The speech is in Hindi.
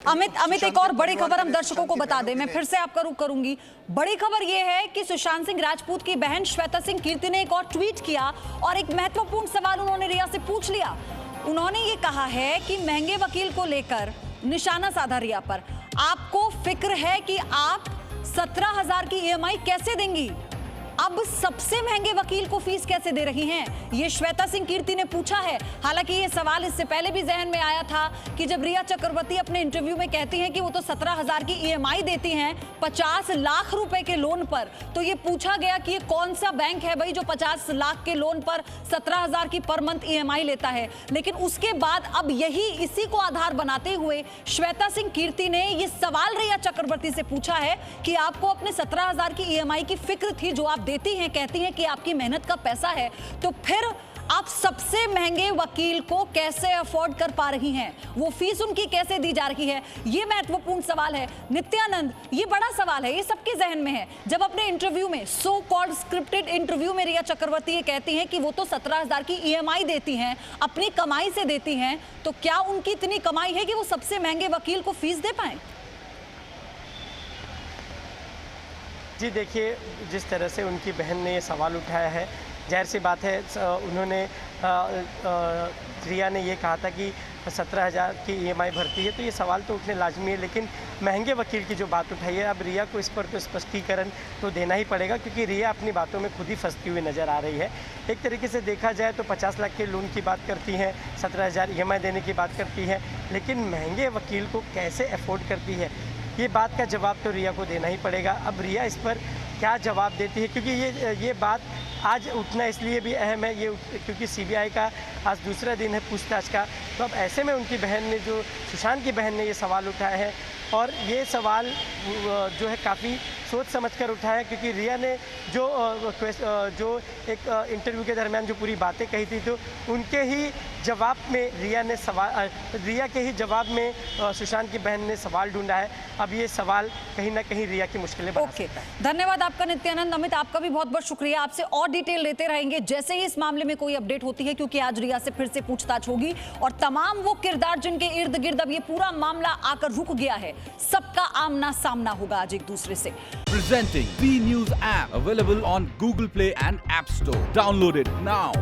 अमित एक और बड़ी खबर हम दर्शकों को बता दें, मैं फिर से आपका रुख करूंगी। बड़ी खबर यह है कि सुशांत सिंह राजपूत की बहन श्वेता सिंह कीर्ति ने एक और ट्वीट किया और एक महत्वपूर्ण सवाल उन्होंने रिया से पूछ लिया। उन्होंने ये कहा है कि महंगे वकील को लेकर निशाना साधा रिया पर। आपको फिक्र है कि आप 17,000 की EMI कैसे देंगी? अब सबसे महंगे वकील को फीस कैसे दे रही हैं? ये श्वेता सिंह कीर्ति ने पूछा है। हालांकि ये सवाल इससे पहले भी जहन में आया था कि जब रिया चक्रवर्ती अपने इंटरव्यू में कहती हैं कि वो तो 17,000 की EMI देती हैं 50 लाख रुपए के लोन पर, तो ये पूछा गया कि ये कौन सा बैंक है भाई जो 50 लाख के लोन पर 17,000 की पर मंथ EMI लेता है। लेकिन उसके बाद अब इसी को आधार बनाते हुए श्वेता सिंह कीर्ति ने ये सवाल रिया चक्रवर्ती से पूछा है कि आपको अपने 17,000 की EMI की फिक्र थी जो आप देती हैं, कहती हैं कि आपकी मेहनत का पैसा है, तो फिर आप सबसे महंगे वकील को कैसे अफोर्ड कर पा रही हैं? वो फीस उनकी कैसे दी जा रही है? ये महत्वपूर्ण सवाल है। नित्यानंद, ये बड़ा सवाल है, ये सबके जहन में है। जब अपने इंटरव्यू में, सो कॉल्ड स्क्रिप्टेड इंटरव्यू में रिया चक्रवर्ती ये कहती हैं कि वो तो 17,000 की EMI देती हैं, अपनी कमाई से देती हैं, तो क्या उनकी इतनी कमाई है कि वो सबसे महंगे वकील को फीस दे पाए? जी देखिए, जिस तरह से उनकी बहन ने ये सवाल उठाया है, जाहिर सी बात है उन्होंने रिया ने ये कहा था कि 17,000 की EMI भरती है, तो ये सवाल तो उठने लाजमी है। लेकिन महंगे वकील की जो बात उठाई है, अब रिया को इस पर तो स्पष्टीकरण तो देना ही पड़ेगा, क्योंकि रिया अपनी बातों में खुद ही फंसती हुई नज़र आ रही है। एक तरीके से देखा जाए तो 50 लाख के लोन की बात करती हैं, 17,000 EMI देने की बात करती है, लेकिन महंगे वकील को कैसे अफोर्ड करती है, ये बात का जवाब तो रिया को देना ही पड़ेगा। अब रिया इस पर क्या जवाब देती है, क्योंकि ये बात आज उठना इसलिए भी अहम है, ये क्योंकि CBI का आज दूसरा दिन है पूछताछ का। तो अब ऐसे में उनकी बहन ने, जो सुशांत की बहन ने ये सवाल उठाया है, और ये सवाल जो है काफ़ी सोच समझकर उठाया, क्योंकि रिया ने जो एक इंटरव्यू के दरमियान जो पूरी बातें कही थी, तो उनके ही जवाब में रिया के ही जवाब में सुशांत की बहन ने सवाल ढूंढा है। अब ये सवाल कहीं ना कहीं रिया की मुश्किलें बढ़ा सकता है। धन्यवाद आपका नित्यानंद। अमित, आपका भी बहुत बहुत शुक्रिया। आपसे और डिटेल लेते रहेंगे जैसे ही इस मामले में कोई अपडेट होती है, क्योंकि आज रिया से फिर से पूछताछ होगी और तमाम वो किरदार जिनके इर्द गिर्द अब ये पूरा मामला आकर रुक गया है, सबका आमना सामना होगा आज एक दूसरे से। Presenting B News app, available on Google Play and App Store. Download it now.